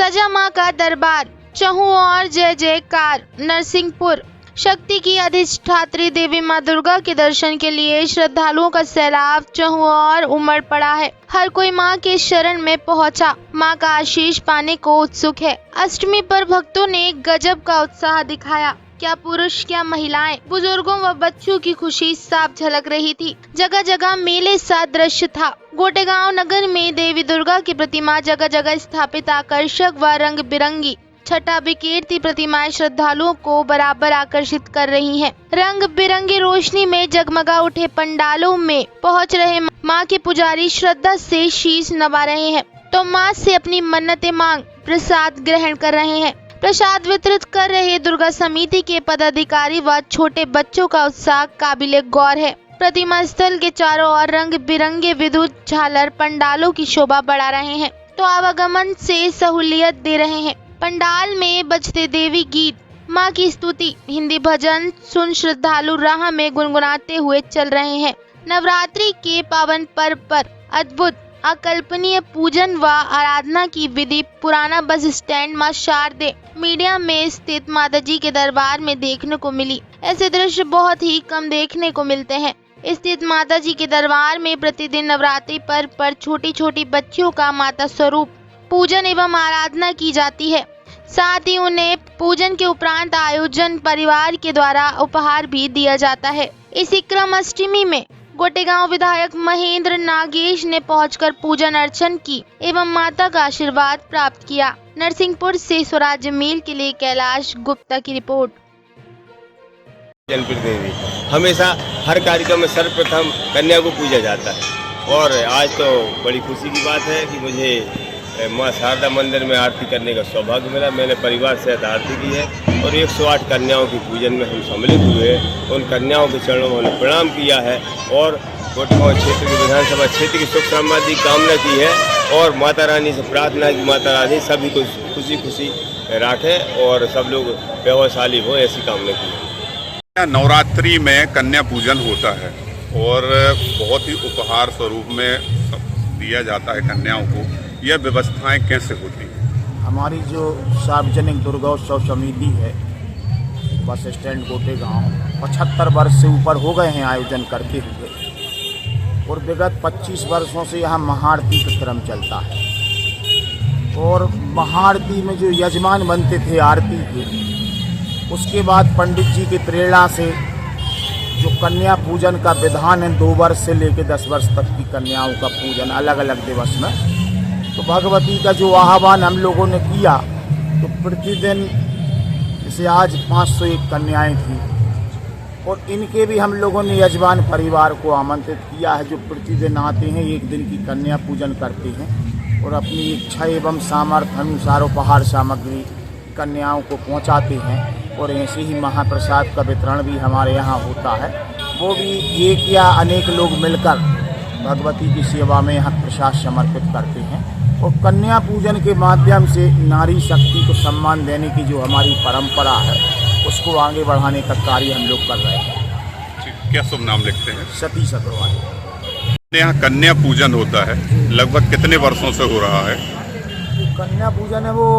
सजा मां का दरबार, चहुं और जय जयकार। नरसिंहपुर शक्ति की अधिष्ठात्री देवी मां दुर्गा के दर्शन के लिए श्रद्धालुओं का सैलाब चहुं और उमड़ पड़ा है। हर कोई मां के शरण में पहुंचा, मां का आशीष पाने को उत्सुक है। अष्टमी पर भक्तों ने गजब का उत्साह दिखाया। क्या पुरुष, क्या महिलाएं, बुजुर्गों व बच्चों की खुशी साफ झलक रही थी। जगह जगह मेले सा दृश्य था। गोटेगांव नगर में देवी दुर्गा की प्रतिमा जगह जगह स्थापित आकर्षक व रंग बिरंगी छटा बिखेरती प्रतिमाएं श्रद्धालुओं को बराबर आकर्षित कर रही हैं। रंग बिरंगी रोशनी में जगमगा उठे पंडालों में पहुंच रहे मां के पुजारी श्रद्धा से शीश नवा रहे हैं तो मां से अपनी मन्नतें मांग प्रसाद ग्रहण कर रहे हैं। प्रसाद वितरित कर रहे दुर्गा समिति के पदाधिकारी व छोटे बच्चों का उत्साह काबिले गौर है। प्रतिमा स्थल के चारों ओर रंग बिरंगे विद्युत झालर पंडालों की शोभा बढ़ा रहे हैं तो आवागमन से सहूलियत दे रहे हैं। पंडाल में बजते देवी गीत, मां की स्तुति, हिंदी भजन सुन श्रद्धालु राह में गुनगुनाते हुए चल रहे हैं। नवरात्रि के पावन पर्व पर अद्भुत अकल्पनीय पूजन व आराधना की विधि पुराना बस स्टैंड मां शारदे मीडिया में स्थित माताजी के दरबार में देखने को मिली। ऐसे दृश्य बहुत ही कम देखने को मिलते हैं। स्थित माताजी के दरबार में प्रतिदिन नवरात्रि पर्व पर छोटी छोटी बच्चियों का माता स्वरूप पूजन एवं आराधना की जाती है। साथ ही उन्हें पूजन के उपरांत आयोजन परिवार के द्वारा उपहार भी दिया जाता है। इसी क्रम अष्टमी में गोटेगांव विधायक महेंद्र नागेश ने पहुंचकर पूजन अर्चन की एवं माता का आशीर्वाद प्राप्त किया। नरसिंहपुर से स्वराज मील के लिए कैलाश गुप्ता की रिपोर्ट। जनप्रिय देवी हमेशा हर कार्यक्रम में सर्वप्रथम कन्या को पूजा जाता है और आज तो बड़ी खुशी की बात है कि मुझे मां शारदा मंदिर में आरती करने का सौभाग्य मिला। मैंने परिवार सहित आरती की है और 108 कन्याओं की पूजन में हम सम्मिलित हुए। उन कन्याओं के चरणों में उन्हें प्रणाम किया है और गोटेगांव क्षेत्र की विधानसभा क्षेत्र की सुख समृद्धि कामना की है और माता रानी से प्रार्थना है कि माता रानी सभी को खुशी खुशी रखे और सब लोग वैभवशाली हो, ऐसी कामना की है। नवरात्रि में कन्या पूजन होता है और बहुत ही उपहार स्वरूप में दिया जाता है कन्याओं को। यह व्यवस्थाएं कैसे होती हैं? हमारी जो सार्वजनिक दुर्गोत्सव समिति है बस स्टैंड गोटेगांव 75 वर्ष से ऊपर हो गए हैं आयोजन करते हुए और विगत 25 वर्षों से यहाँ महाआरती का क्रम चलता है और महाआरती में जो यजमान बनते थे आरती के, उसके बाद पंडित जी की प्रेरणा से जो कन्या पूजन का विधान है 2 वर्ष से लेकर 10 वर्ष तक की कन्याओं का पूजन अलग अलग दिवस में, तो भगवती का जो आह्वान हम लोगों ने किया तो प्रतिदिन जैसे आज 501 कन्याएं थी और इनके भी हम लोगों ने यजमान परिवार को आमंत्रित किया है जो प्रतिदिन आते हैं, एक दिन की कन्या पूजन करते हैं और अपनी इच्छा एवं सामर्थ्य अनुसार उपहार सामग्री कन्याओं को पहुंचाते हैं और ऐसे ही महाप्रसाद का वितरण भी हमारे यहाँ होता है। वो भी एक या अनेक लोग मिलकर भगवती की सेवा में यहाँ प्रसाद समर्पित करते हैं और कन्या पूजन के माध्यम से नारी शक्ति को सम्मान देने की जो हमारी परंपरा है उसको आगे बढ़ाने का कार्य हम लोग कर रहे हैं। क्या शुभ नाम लिखते हैं? सतीश अग्रवाल। यहाँ कन्या पूजन होता है, लगभग कितने वर्षों से हो रहा है? कन्या पूजन है वो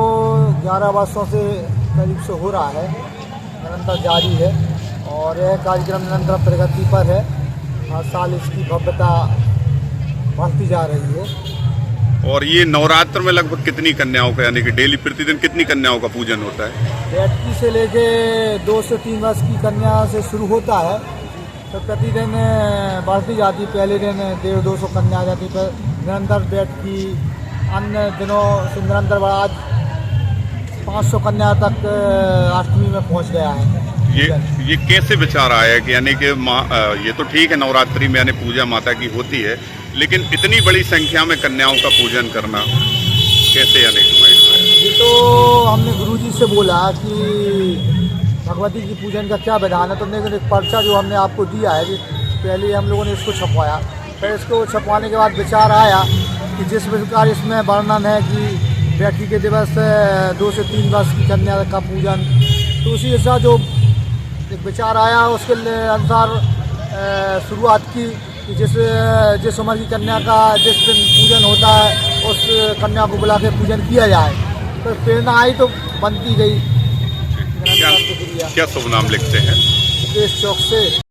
11 वर्षों से करीब से हो रहा है, निरंतर जारी है और यह कार्यक्रम निरंतर प्रगति पर है। हर साल इसकी भव्यता बढ़ती जा रही है। और ये नवरात्र में लगभग कितनी कन्याओं का, यानी कि डेली प्रतिदिन कितनी कन्याओं का पूजन होता है? बेटी से लेके 2 से 3 वर्ष की कन्या से शुरू होता है तो प्रतिदिन बढ़ती जाती। पहले दिन 150-200 कन्या आ जाती, पर निरंतर बेटी अन्य दिनों से निरंतर आज 500 कन्या तक अष्टमी में पहुंच गया है। ये कैसे विचार आया कि यानी कि ये तो ठीक है नवरात्रि में यानी पूजा माता की होती है, लेकिन इतनी बड़ी संख्या में कन्याओं का पूजन करना कैसे यानी कि ये तो हमने गुरुजी से बोला कि भगवती की पूजन का क्या विधान है, तो हमने एक पर्चा जो हमने आपको दिया है कि पहले हम लोगों ने इसको छपवाया, फिर इसको छपवाने के बाद विचार आया कि जिस प्रकार इसमें वर्णन है कि बेटी के दिवस 2 से 3 वर्ष की कन्या का पूजन, तो उसी ऐसा जो एक विचार आया उसके अनुसार शुरुआत की कि जिस उम्र की कन्या का जिस दिन पूजन होता है उस कन्या को बुला के पूजन किया जाए। तो प्रेरणा आई तो बनती गई। क्या शुक्रिया। क्या शुभ नाम लिखते हैं? मुकेश चौक से।